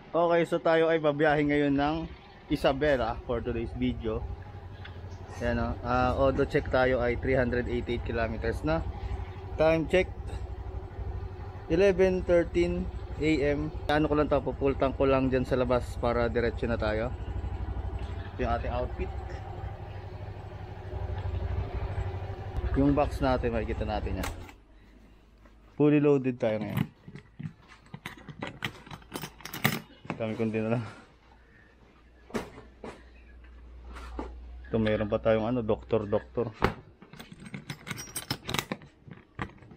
Okay, so tayo ay babiyahe ngayon ng Isabela for today's video. Yan o, auto check tayo ay 388 kilometers na. Time check 11:13 AM. Ano ko lang to, pupultang ko lang dyan sa labas para diretso na tayo. Ito yung ating outfit. Yung box natin, makikita natin yan. Fully loaded tayo ngayon. Kami kundi na lang. Ito mayroon pa tayong ano, doktor.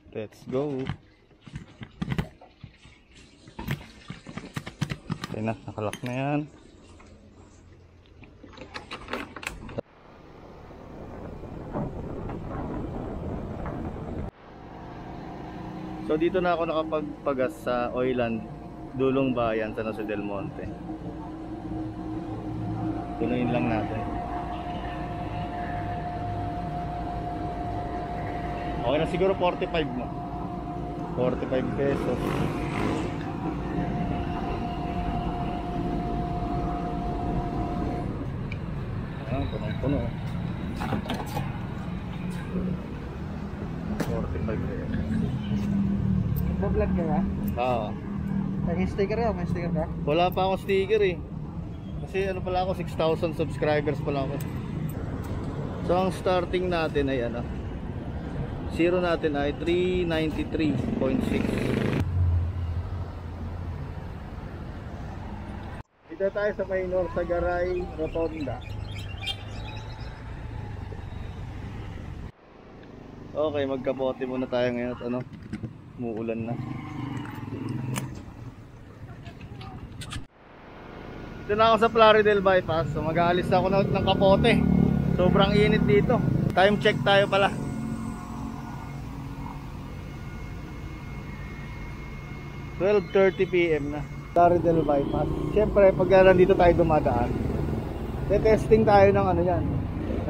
Let's go. Okay na, nakalak na yan. So dito na ako nakapagpagas sa Oiland, Dulong Bayan, San Jose del Monte. Tuloyin lang natin. Okay na siguro 45 mo. 45 pesos. Ayan, punong-puno. 45 pesos. Nag-vlog ka ba? Oo. Nag-sticker ka? May sticker ka? Wala pa akong sticker eh. Kasi ano pala ako, 6,000 subscribers pala ako. So ang starting natin ay ano, zero natin ay 393.6. Dito tayo sa Maynor, sa Garay Rotonda. Okay, magkapote muna tayo ngayon at ano, umuulan na. Dito na ako sa Plaridel Bypass. So mag-aalis ako ng kapote. Sobrang init dito. Time check tayo pala. 12:30 PM na. Plaridel Bypass. Siyempre pag nandito tayo dumadaan, testing tayo ng ano yan,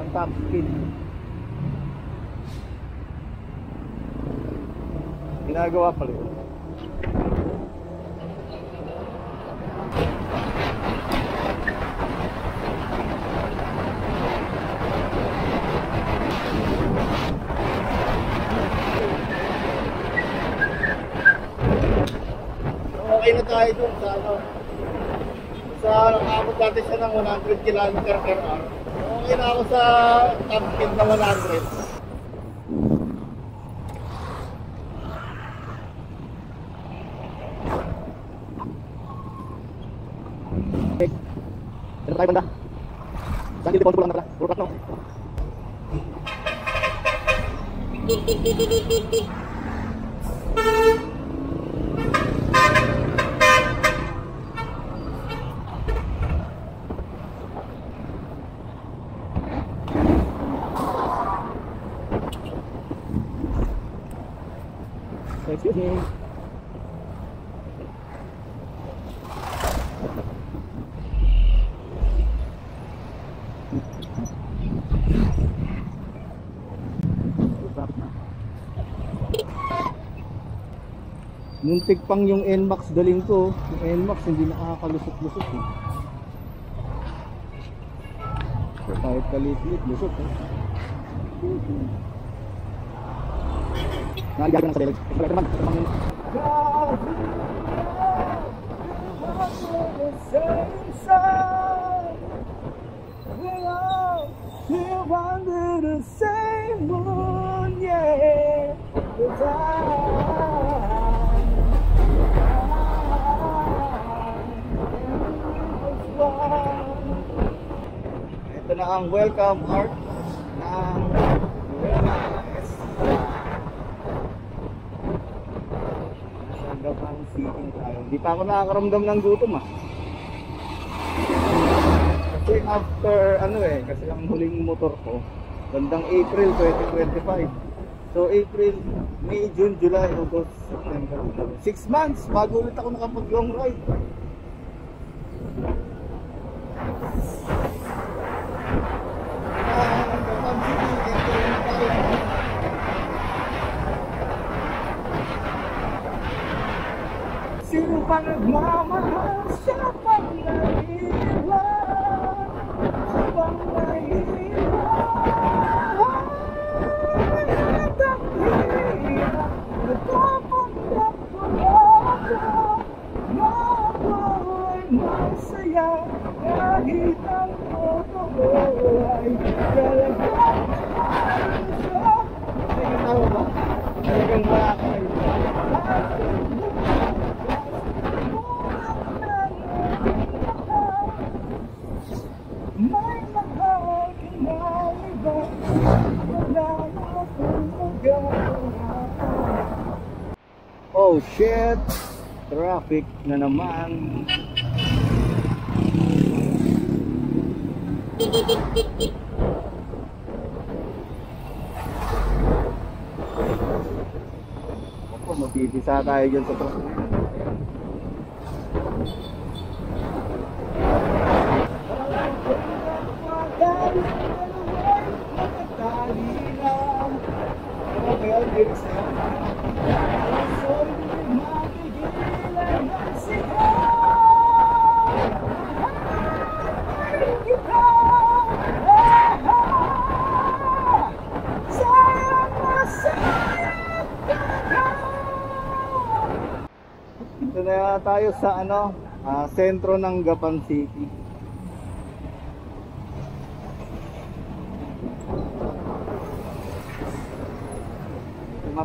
ng top speed. Ginagawa pala yun. Okay na tayo dun sa ano, sa nakakabot natin siya ng 100 km per hour. Okay na ako sa top speed na 100. Ano tayo banda? Saan dito po lang na pala? Puro no? Excuse me. Muntik pang yung NMAX daling ko. Yung NMAX hindi nakakalusot-lusot eh. Kahit kalit-lit, lusot eh. Nalagyan lang sa deleg. Ito naman, ito pang ito na ang welcome art ng Gabang City tayo. Hindi pa ako nakakaramdam ng gutom ah. Kasi after ano eh, kasi ang huling motor ko bandang April 2025. So April, May, June, July, August, September, 6 months bago ulit ako nakapag long ride. Sino pa nagmamahal sa masaya kahit ang totoo ay talagang malusya. Ay, tama ba? Talagang makakay. May mahal ka na iba, wala akong magagawa. Oh shit! Traffic na naman. Opo, mabibisa tayo dyan sa traffic. Ito na tayo sa sentro ng Gapan City.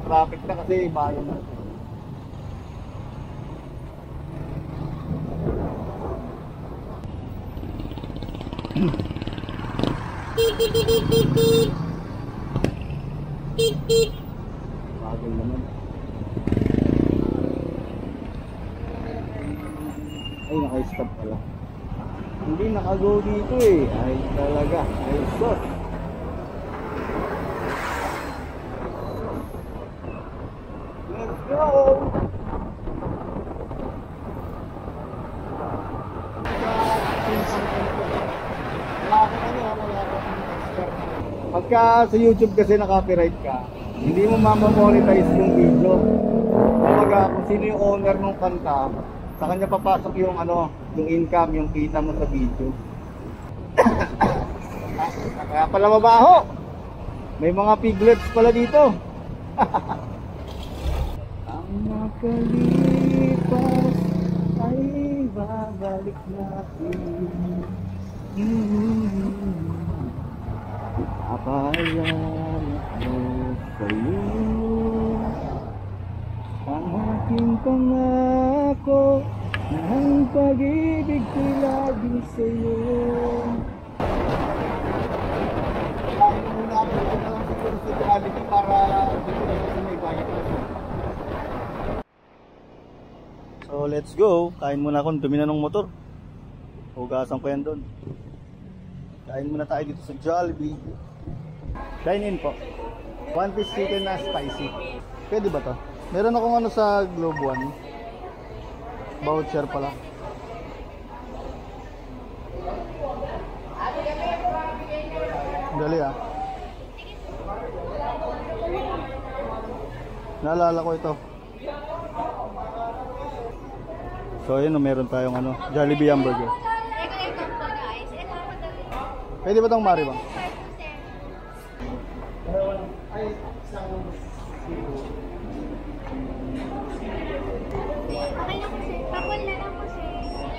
Traffic na kasi bayan na. Bagal naman. Ay, naka-stop pala. Hindi naka-go dito eh. Ay talaga. Ay sos. Let's go! Pagka sa YouTube kasi na-copyright ka, hindi mo mamamonetize yung video. Kumbaga, kung sino yung owner ng kanta, sa kanya papasok yung yung income, yung kita mo sa video. Kaya pala mabaho. May mga piglets pala dito. Ang nakalipas ay babalik natin. Apayan mo sa'yo ang aking pangako na ang pag-ibig ko'y lagi sa'yo. Kaya muna ako na lang siguro sa reality para dito na kasi may bayad. So let's go. Kain muna ako, dumi na ng motor. Hugasan ko yan doon. Kain muna tayo dito sa Jollibee. Dine in po. 1 piece chicken na spicy. Pwede ba to? Meron akong sa Globe One. Voucher pala. Dali Naalala ko ito. So yun, meron tayong Jollibee hamburger. Pwede ba itong Mari Bang?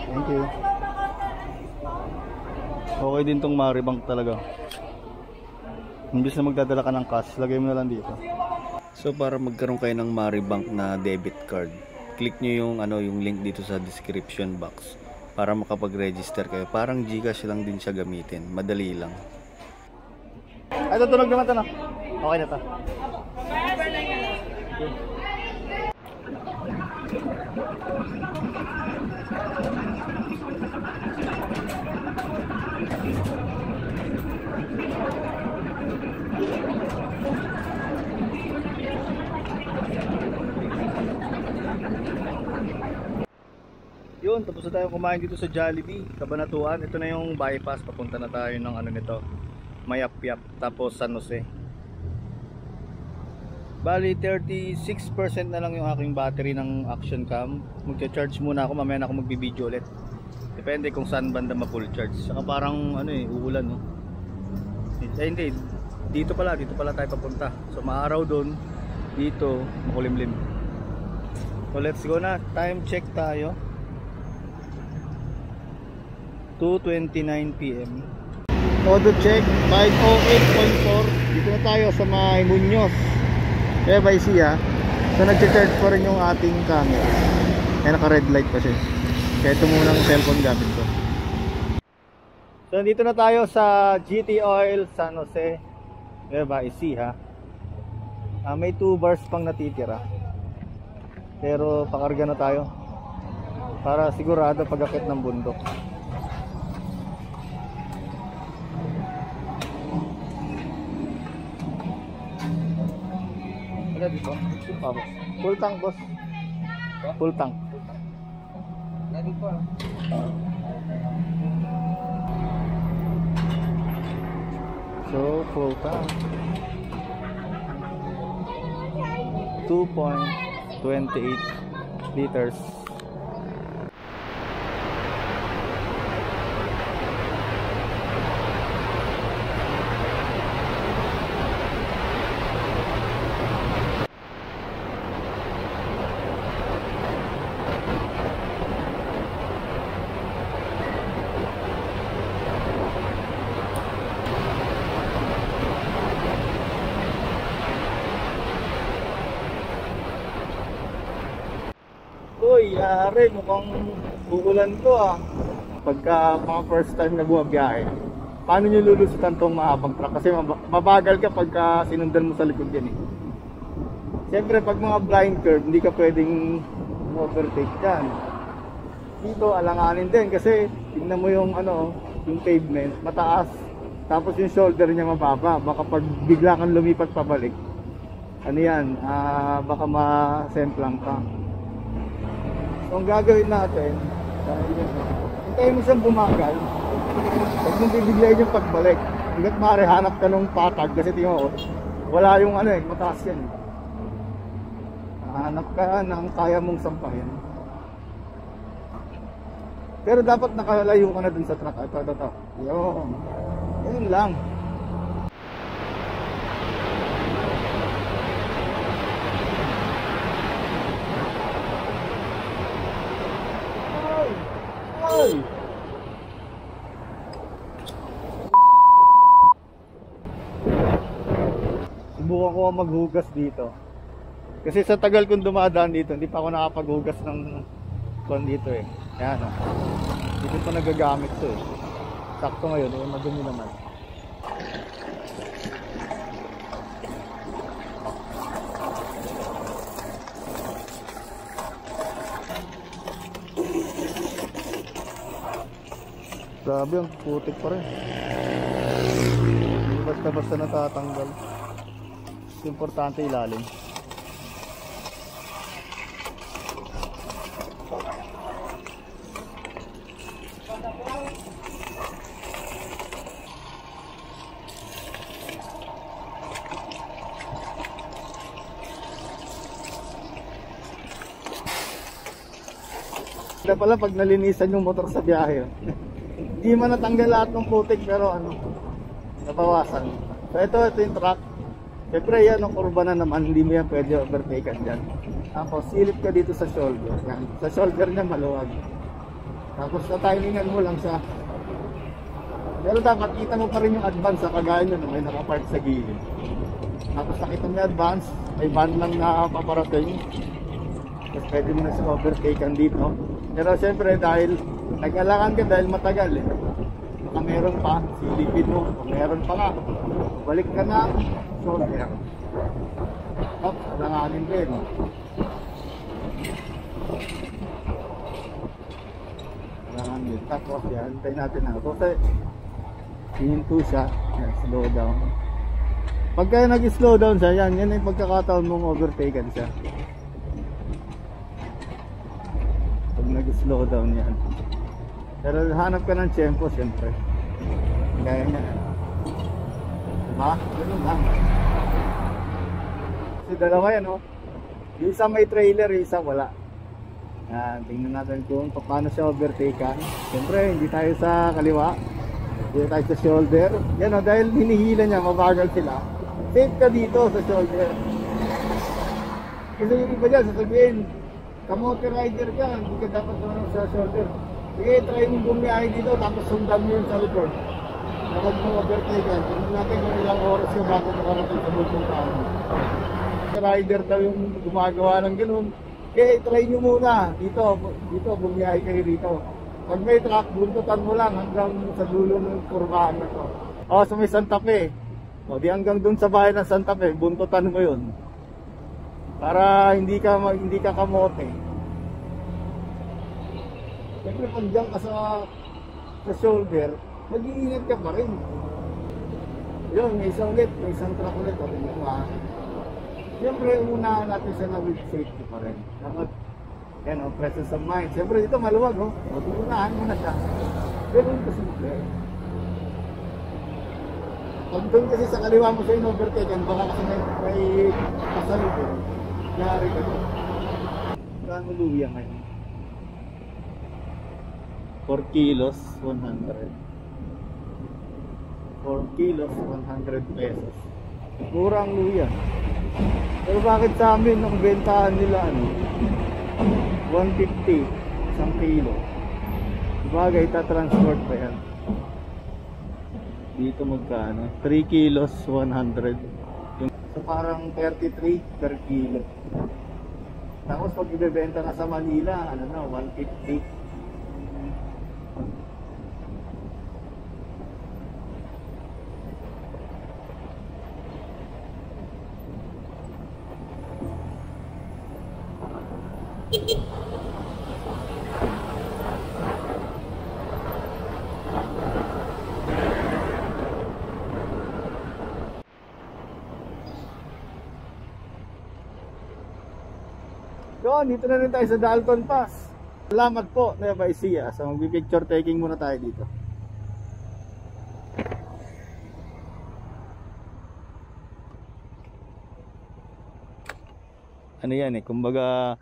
Thank you. Okay din tong Mari Bang talaga. Imbis na magdadala ka ng cash, lagay mo na lang dito. So para magkaroon kayo ng Mari Bank na debit card, click nyo yung yung link dito sa description box para makapag-register kayo. Parang GCash lang din siya gamitin. Madali lang. Ay, tutunog naman ito na. Okay na ito. Yun, tapos na tayo kumain dito sa Jollibee, Cabanatuan. Ito na yung bypass, papunta na tayo ng nito, Mayapyap, tapos San Jose. Bali 36% na lang yung aking battery ng action cam. Magcha-charge muna ako, mamaya na ako magbibideo ulit. Depende kung saan banda ma-full charge. Saka parang uulan no. Hindi, dito pala tayo papunta. So maaraw doon, dito makulimlim. So let's go na, time check tayo. 2:29 PM. Auto check 508.4. Dito na tayo sa may Muñoz FIC ha. So nag-charge pa rin yung ating camera. Kaya naka red light pa siya. Kaya ito muna ang cellphone gamit ko. So dito na tayo sa GT Oil San Jose FIC ha. May 2 bars pang natitira. Pero pakarga na tayo para sigurado pag-akit ng bundok. Ano dito? Full tank boss. Full tank. Lagi po. So full tank 2.28 liters. Uy, yari, mukhang uulan to ah. Pagka mga first time na bumabiyahe, paano nyo lulusutan tong mahabang truck? Kasi mabagal ka pagka sinundan mo sa likod yan eh. Siyempre pag mga blind curve, hindi ka pwedeng overtake yan. Dito alanganin din kasi tingnan mo yung yung pavement, mataas. Tapos yung shoulder niya mababa. Baka pag bigla kang lumipat pabalik, baka masemplang ka. So ang gagawin natin, hintayin mo siyang bumagal. Huwag mong bibiglayin yung pagbalik. Hanggat maaari hanap ka ng patag kasi tingnan mo, wala yung mataas yan. Hanap ka ng kaya mong sampahin. Pero dapat nakalayo ka na dun sa truck. Ito. Yun lang. Subukan ko maghugas dito. Kasi sa tagal kong dumadaan dito, hindi pa ako nakapaghugas ng dito eh. Yan o. Dito pa nagagamit to eh. Sakto ngayon, madumi naman. Grabe, ang putik pa rin. Basta-basta natatanggal. Importante ilalim. Kaya pala pag nalinisan yung motor sa biyahe, hindi man natanggal lahat ng putik pero nabawasan. So ito yung truck. Siyempre yan, ang kurba na naman, hindi mo yan pwede overtaken dyan. Tapos silip ka dito sa shoulder. Yan. Sa shoulder niya maluwag. Tapos na-timingan mo lang siya. Pero dapat kita mo pa rin yung advance sa kagaya nyo na may nakapark sa gilid. Tapos nakita mo yung advance, may van lang na paparating. Tapos pwede mo na siya overtaken dito. Pero siyempre dahil nag-alangan ka dahil matagal eh. Baka meron pa, silipin mo, meron pa nga. Balik ka na, shoulder. Tapos, alanganin din. Alanganin din. Tapos yan, tayo natin na. Kasi, hininto siya. Yan, slow down. Pagka nag-slow down siya, yan yung pagkakataon mong overtaken siya. Pag nag-slow down yan. Pero hanap ka ng tempo siyempre. Gaya niya. Diba? Ganun lang. Kasi dalawa yan Yung isa may trailer, yung isa wala. Yan, tingnan natin kung paano siya overtaken. Siyempre, hindi tayo sa kaliwa. Hindi tayo sa shoulder. Yan dahil hinihila niya, mabagal sila. Safe ka dito sa shoulder. Kasi yung iba dyan, sasabihin, kamote rider ka, hindi ka dapat naman sa shoulder. Sige, try mo bumiyahe dito tapos sundan mo yun sa likod. Kapag mo overtake yan, tingnan natin kung ilang oras yung bago makarating sa bultong tao. Rider daw yung gumagawa ng ganun. Okay, try nyo muna. Dito, bumiyahe kayo dito. Pag may truck, buntutan mo lang hanggang sa dulo ng kurbahan na to. O, sa may Santa Fe. O, di hanggang dun sa bahay ng Santa Fe, buntutan mo yun. Para hindi ka kamote. Siyempre, pag dyan ka sa shoulder, mag-iingat ka pa rin. Yun, may isang truck ulit. Siyempre, unahan natin siya na with safety pa rin. Dapat, yan o, presence of mind. Siyempre, dito maluwag o. Unahan mo na siya. Pero yun kasi pag doon kasi sa kaliwa mo siya in-overtake yan, baka kasi may kasalib o. Nangyari ka doon. Saan luya ngayon? 4 kilos, 100. 4 kilos, 100 pesos. Murang luya. Pero bakit sa amin ang bentahan nila 150 isang kilo? Bagay, itatransport pa yan. Dito magkano? 3 kilos, 100. So parang 33 per kilo. Tapos pag ibebenta na sa Manila, 150. So, dito na rin tayo sa Dalton Pass. Salamat po, Nueva Ecija. So, mag-picture taking muna tayo dito. Ano yan kumbaga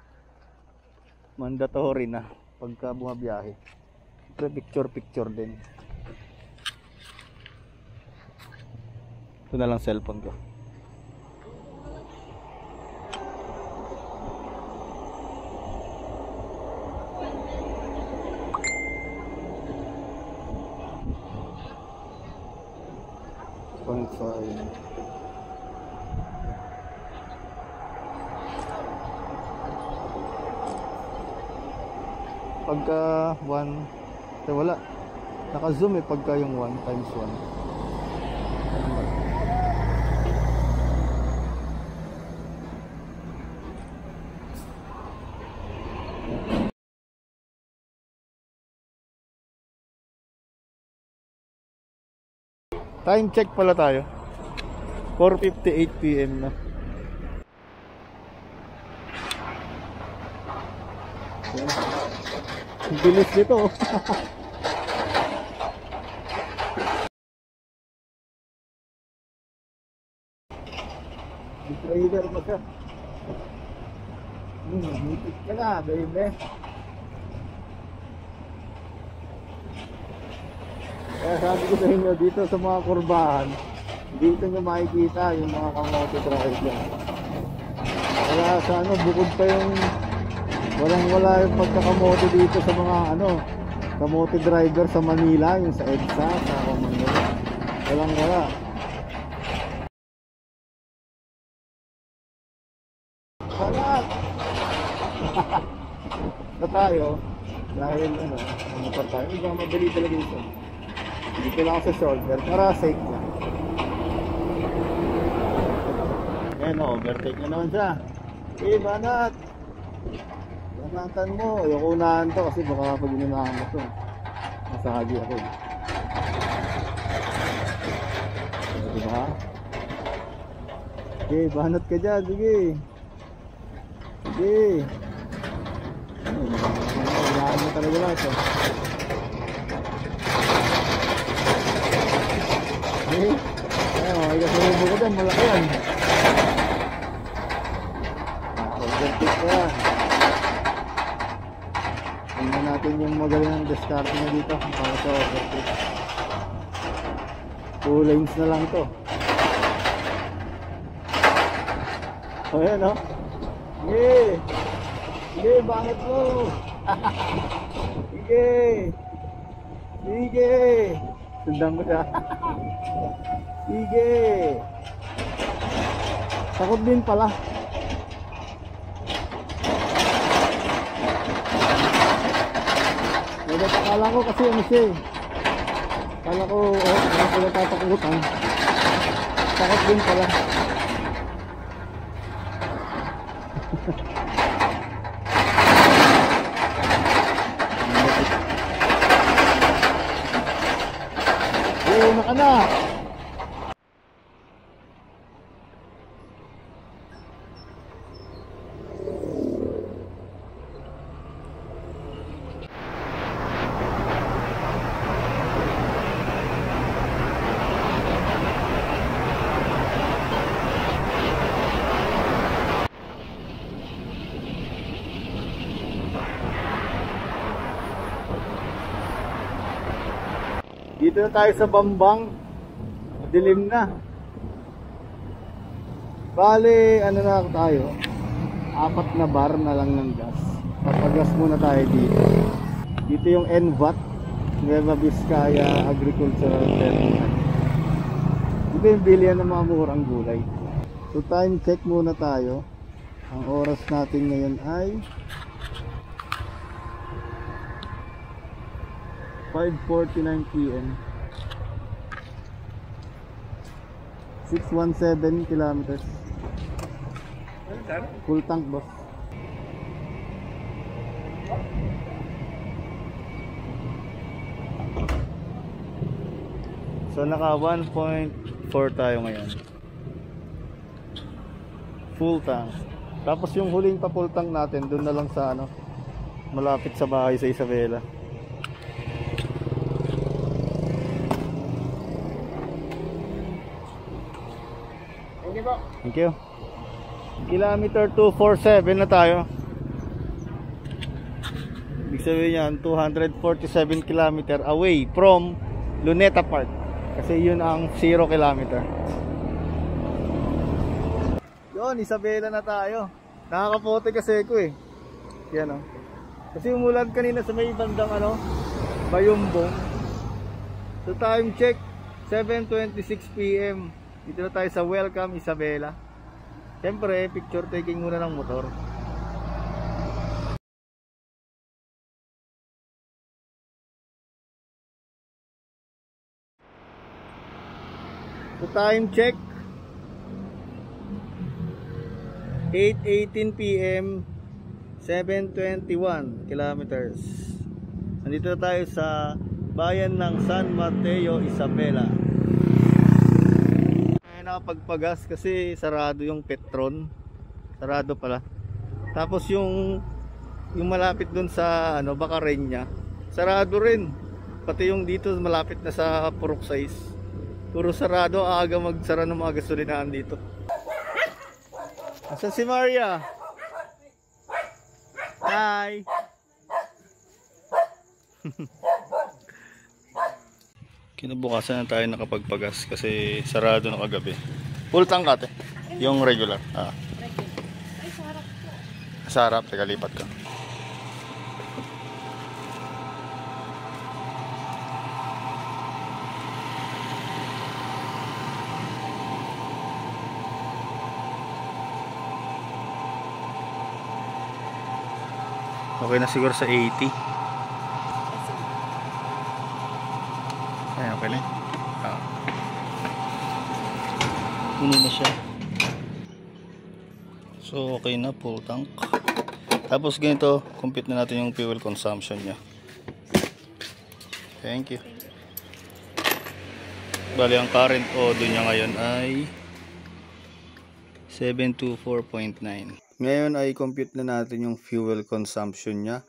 mandatory na pagka bumabiyahe. Picture din. Ito na lang cellphone ko. Pagka 1 wala naka-zoom pagka yung 1 times 1. Time check pala tayo. 4:58 PM na. Ang bilis nito. Trailer pa siya. Hipit ka na, baby. Kaya sabi ko sa inyo, dito sa mga kurbahan, dito nyo makikita yung mga kamote driver. Kaya sa bukod pa yung walang-wala yung pagkakamote dito sa mga kamote driver sa Manila, yung sa EDSA, sa Manila. Walang-wala. Salat! Na tayo, dahil pa tayo, hindi ba mabili talaga ito. Dito lang sa shoulder para safe na. Ayan overtake na naman siya. Banat! Banatan mo, ayoko unahan to kasi baka pag inunahan mo to masahagi ako. Diba? Banat ka dyan, sige. Sige. Unahan mo talaga lahat Ay, kasalubong ko dyan, malaki yan. Overtake ko yan. Tingnan natin yung magaling ng discard na dito para sa overtake. 2 lanes na lang to. O yan Sige, banat mo. Sige, Sige. Sige. Sundan ko siya. Sige. Takot din pala. Akala ko kasi ano siya eh. Akala ko, ano ko natatakutan. Takot din pala. Oo, naka na. Dito na tayo sa Bambang. Dilim na. Bale, ano na tayo? 4 na bar na lang ng gas. Papagas muna tayo dito. Dito yung NVAT, Nueva Vizcaya Agricultural Terminal. Dito yung bilihan ng mga murang gulay. So time check muna tayo. Ang oras natin ngayon ay 5:49 PM. 617 kilometers. Full tank, boss. So naka 1.4 tayo ngayon. Full tank. Tapos yung huling pa full tank natin doon na lang sa ano, malapit sa bahay sa Isabela. Thank you. Kilometer 247 na tayo. Ibig sabihin yan, 247 kilometer away from Luneta Park. Kasi yun ang 0 kilometer. Yun, Isabela na tayo. Nakakapote kasi ko eh. Yan o. Kasi umulan kanina sa may bandang ano, Bayumbong. So time check, 7:26 PM. Dito na tayo sa Welcome Isabela. Siyempre, picture taking muna ng motor. So time check, 8:18 PM, 721 kilometers. Nandito na tayo sa bayan ng San Mateo, Isabela. Nakapagpagas kasi sarado yung Petron, sarado pala. Tapos yung malapit dun sa ano, Bacarenya, sarado rin. Pati yung dito malapit na sa Purok 6, puro sarado. Aga magsara ng mga gasolinahan dito. Asan si Maria? Hi. Kinabukasan na tayo nakapagpagas kasi sarado na kagabi. Full tank ate. Yung regular. Ay, sa harap po. Sa harap, teka lipat ka. Okay na siguro sa 80. Ayan, okay na. Puno na siya. So okay na, full tank. Tapos ganito, compute na natin yung fuel consumption nya. Thank you. Bali ang current odo nya ngayon ay 724.9. Ngayon ay compute na natin yung fuel consumption nya.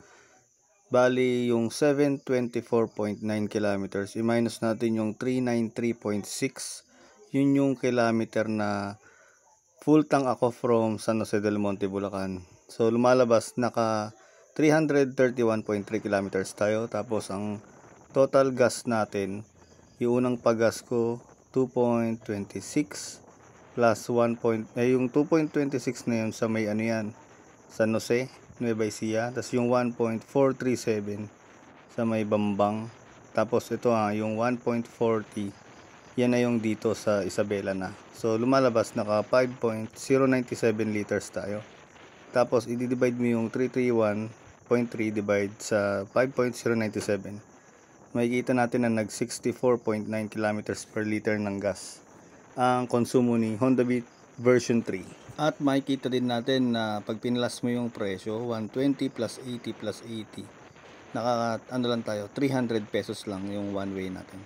Bali yung 724.9 kilometers, i-minus natin yung 393.6. Yun yung kilometer na full tank ako from San Jose del Monte, Bulacan. So lumalabas naka 331.3 kilometers tayo. Tapos ang total gas natin, yung unang pagas ko 2.26 plus 1. Yung 2.26 na yun sa may ano yan, San Jose, Nueva Ecija. Tapos yung 1.437 sa may Bambang. Tapos ito yung 1.40, yan na yung dito sa Isabela na. So lumalabas naka 5.097 liters tayo. Tapos i-divide mo yung 331.3 divide sa 5.097. Makikita natin na nag 64.9 kilometers per liter ng gas ang konsumo ni Honda Beat version 3. At makikita din natin na pag pinlas mo yung presyo, 120 plus 80 plus 80, naka ano lang tayo, 300 pesos lang yung one way natin.